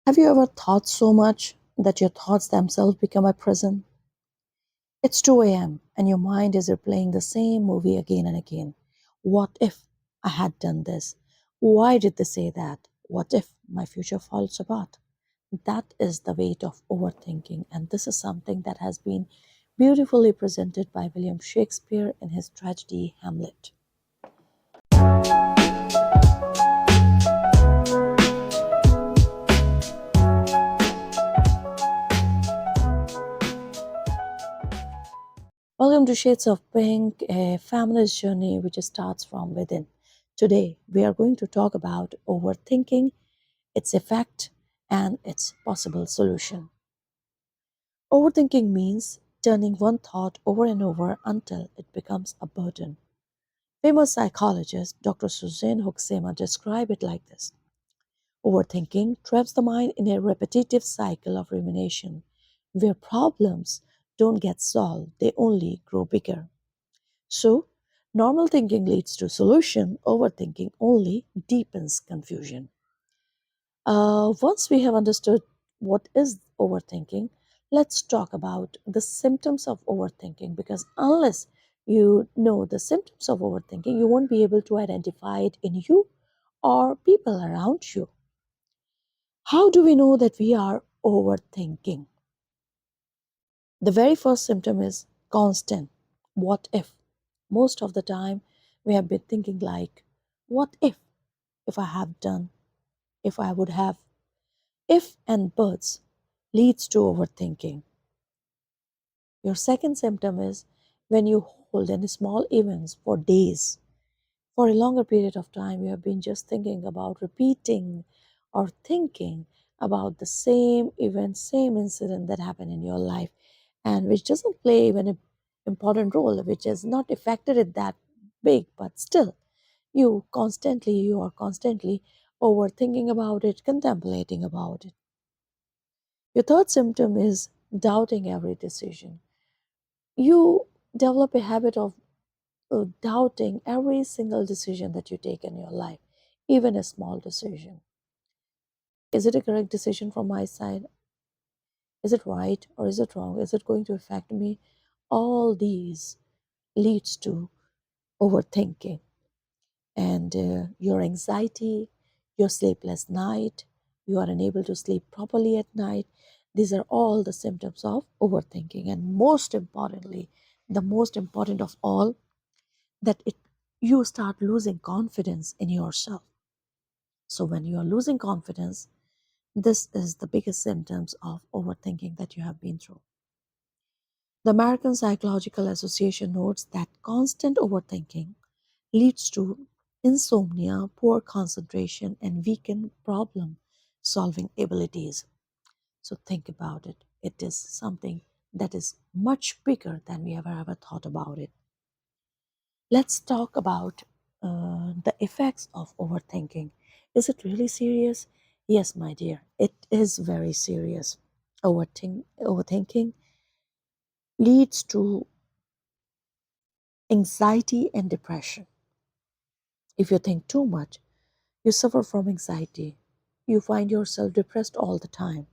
Have you ever thought so much that your thoughts themselves become a prison? It's 2 a.m. and your mind is replaying the same movie again and again. What if I had done this? Why did they say that? What if my future falls apart? That is the weight of overthinking, and this is something that has been beautifully presented by William Shakespeare in his tragedy Hamlet. Welcome to Shades of Pink, a feminist journey which starts from within. Today, we are going to talk about overthinking, its effect, and its possible solution. Overthinking means turning one thought over and over until it becomes a burden. Famous psychologist Dr. Suzanne Huxema described it like this: overthinking traps the mind in a repetitive cycle of rumination where problems don't get solved, they only grow bigger. So, normal thinking leads to solution, overthinking only deepens confusion. Once we have understood what is overthinking, let's talk about the symptoms of overthinking, because unless you know the symptoms of overthinking, you won't be able to identify it in you or people around you. How do we know that we are overthinking? The very first symptom is constant what if. Most of the time, we have been thinking like, what if I have done, if I would have, if and buts leads to overthinking. Your second symptom is when you hold any small events for days. For a longer period of time, you have been just thinking about repeating or thinking about the same event, same incident that happened in your life, and which doesn't play even an important role, which has not affected it that big, but still, you are constantly overthinking about it, contemplating about it. Your third symptom is doubting every decision. You develop a habit of doubting every single decision that you take in your life, even a small decision. Is it a correct decision from my side? Is it right or is it wrong? Is it going to affect me? All these leads to overthinking, and your anxiety, your sleepless night, you are unable to sleep properly at night. These are all the symptoms of overthinking, and most importantly, the most important of all, that it you start losing confidence in yourself. So when you are losing confidence, this is the biggest symptoms of overthinking that you have been through. The American Psychological Association notes that constant overthinking leads to insomnia, poor concentration, and weakened problem solving abilities. So think about it. It is something that is much bigger than we ever thought about it. Let's talk about the effects of overthinking. Is it really serious? Yes, my dear, it is very serious. Overthinking leads to anxiety and depression. If you think too much, you suffer from anxiety. You find yourself depressed all the time.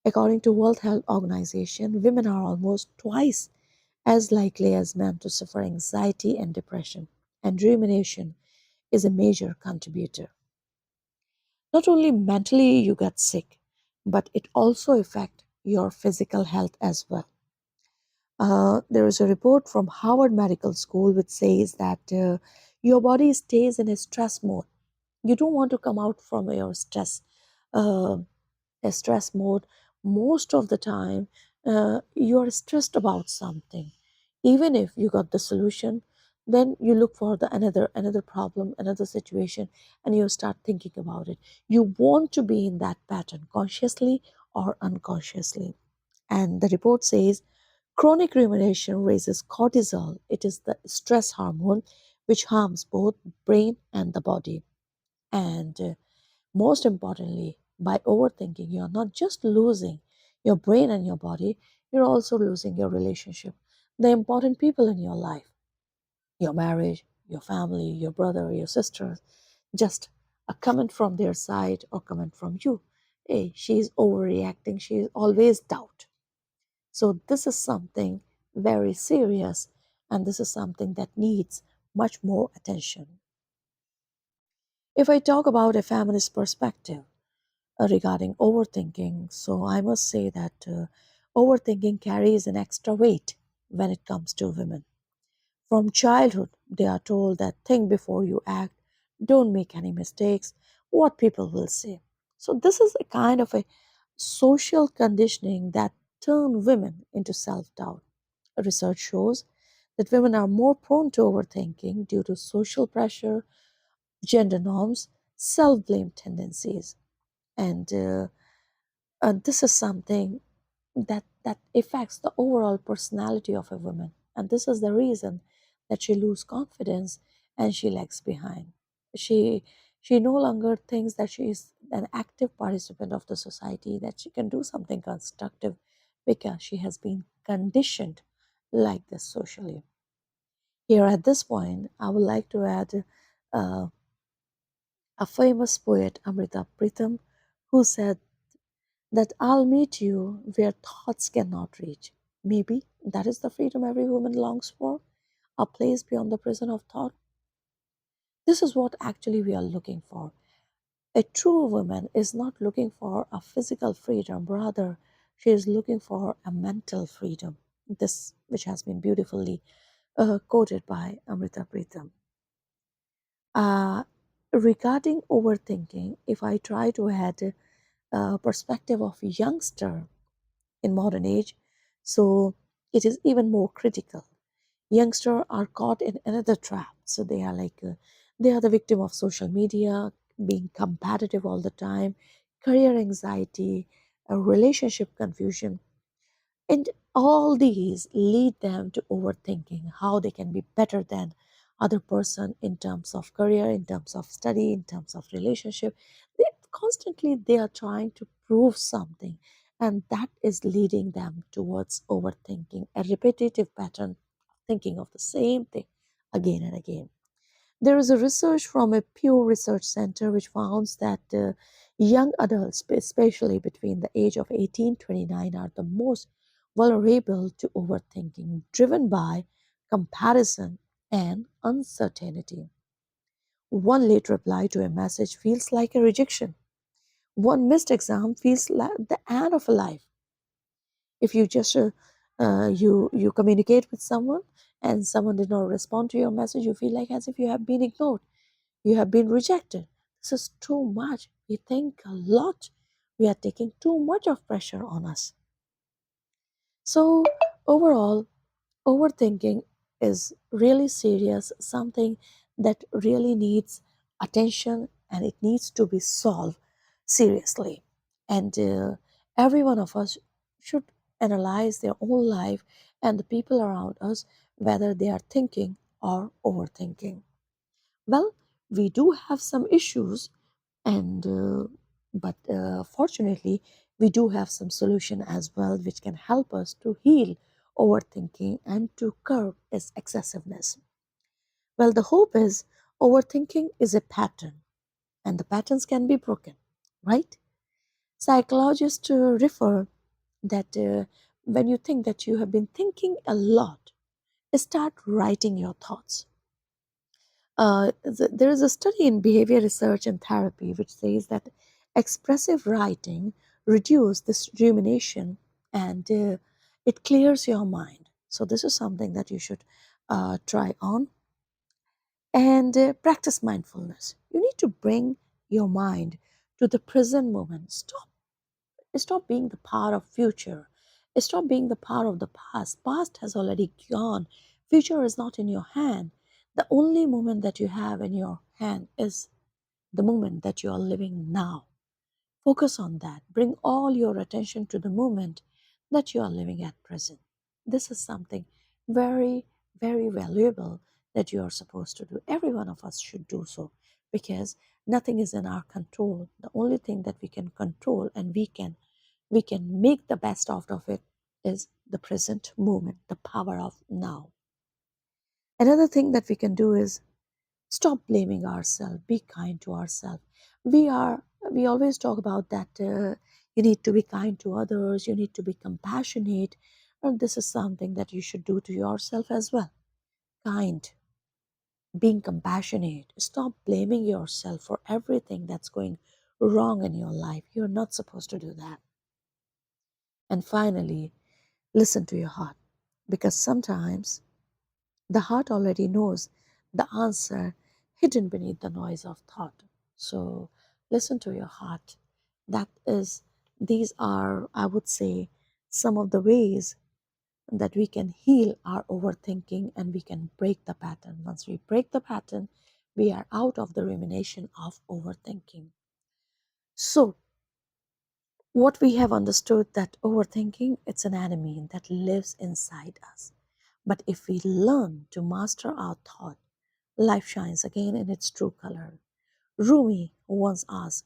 According to World Health Organization, women are almost twice as likely as men to suffer anxiety and depression, and rumination is a major contributor. Not only mentally you get sick, but it also affects your physical health as well. There is a report from Harvard Medical School which says that your body stays in a stress mode. You don't want to come out from your uh, a stress mode. Most of the time, you are stressed about something. Even if you got the solution, then you look for the another problem, another situation, and you start thinking about it. You want to be in that pattern consciously or unconsciously. And the report says chronic rumination raises cortisol. It is the stress hormone which harms both brain and the body. And most importantly, by overthinking, you're not just losing your brain and your body, you're also losing your relationship, the important people in your life, your marriage, your family, your brother, your sister, just a comment from their side or comment from you. hey, she's overreacting, she always doubt. So this is something very serious, and this is something that needs much more attention. If I talk about a feminist perspective regarding overthinking, so I must say that overthinking carries an extra weight when it comes to women. From childhood, they are told that think before you act, don't make any mistakes, what people will say. So this is a kind of a social conditioning that turn women into self-doubt. Research shows that women are more prone to overthinking due to social pressure, gender norms, self-blame tendencies, and this is something that affects the overall personality of a woman, and this is the reason that she loses confidence and she lags behind. She she no longer thinks that she is an active participant of the society, that she can do something constructive, because she has been conditioned like this socially. Here at this point, I would like to add uh, a famous poet, Amrita Pritham, who said that I'll meet you where thoughts cannot reach. Maybe that is the freedom every woman longs for, a place beyond the prison of thought. This is what actually we are looking for. A true woman is not looking for a physical freedom, rather, she is looking for a mental freedom. This, which has been beautifully quoted by Amrita Pritham. Uh, Regarding overthinking, if I try to add a perspective of a youngster in modern age, so it is even more critical. Youngsters are caught in another trap. So they are they are the victim of social media, being competitive all the time, career anxiety, relationship confusion, and all these lead them to overthinking how they can be better than other person in terms of career, in terms of study, in terms of relationship. They constantly they are trying to prove something, and that is leading them towards overthinking, a repetitive pattern of thinking of the same thing again and again. There is a research from a Pew Research Center which founds that young adults, especially between the age of 18 to 29, are the most vulnerable to overthinking, driven by comparison and uncertainty. One late reply to a message feels like a rejection. One missed exam feels like the end of a life. If you just you communicate with someone and someone did not respond to your message, you feel like as if you have been ignored, you have been rejected. This is too much. We think a lot. We are taking too much of pressure on us. So, overall, overthinking is really serious, something that really needs attention, and it needs to be solved seriously. And every one of us should analyze their own life and the people around us, whether they are thinking or overthinking. Well, we do have some issues, and but fortunately, we do have some solution as well, which can help us to heal overthinking and to curb its excessiveness. Well, the hope is overthinking is a pattern, and the patterns can be broken, right? Psychologists refer that when you think that you have been thinking a lot, start writing your thoughts. There is a study in behavior research and therapy which says that expressive writing reduces this rumination, and it clears your mind. So this is something that you should try on, and practice mindfulness. You need to bring your mind to the present moment. Stop being the part of future. Stop being the part of the past. Past has already gone. Future is not in your hand. The only moment that you have in your hand is the moment that you are living now. Focus on that. Bring all your attention to the moment that you are living at present. This is something very, very valuable that you are supposed to do. Every one of us should do so, because nothing is in our control. The only thing that we can control and we can make the best out of it is the present moment, the power of now. Another thing that we can do is stop blaming ourselves, be kind to ourselves. We are We always talk about that you need to be kind to others, you need to be compassionate, and this is something that you should do to yourself as well. Kind, being compassionate. Stop blaming yourself for everything that's going wrong in your life. You're not supposed to do that. And finally, listen to your heart, because sometimes the heart already knows the answer hidden beneath the noise of thought. So listen to your heart. That is, these are, I would say, some of the ways that we can heal our overthinking and we can break the pattern. Once we break the pattern, we are out of the rumination of overthinking. So, what we have understood that overthinking, it's an enemy that lives inside us. But if we learn to master our thought, life shines again in its true color. Rumi once asked,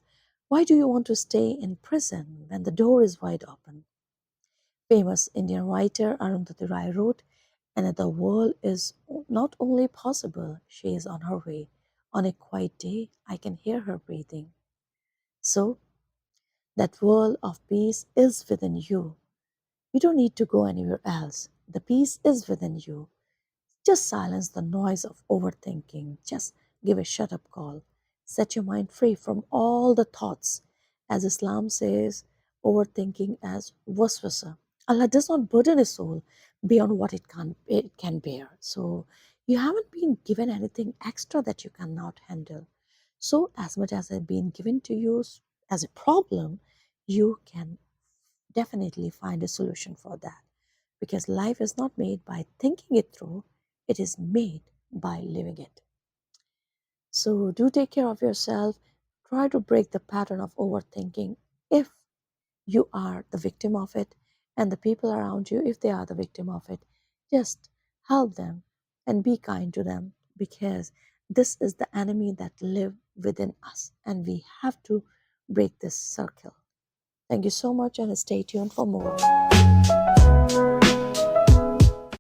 "Why do you want to stay in prison when the door is wide open?" Famous Indian writer Arundhati Roy wrote, "Another world is not only possible, she is on her way. On a quiet day, I can hear her breathing." So, that world of peace is within you. You don't need to go anywhere else. The peace is within you. Just silence the noise of overthinking. Just give a shut up call. Set your mind free from all the thoughts. As Islam says, overthinking as waswasa. Allah does not burden a soul beyond what it can bear. So you haven't been given anything extra that you cannot handle. So as much as has been given to you as a problem, you can definitely find a solution for that, because life is not made by thinking it through, it is made by living it. So do take care of yourself. Try to break the pattern of overthinking if you are the victim of it, and the people around you, if they are the victim of it, just help them and be kind to them, because this is the enemy that live within us and we have to break this circle. Thank you so much and stay tuned for more.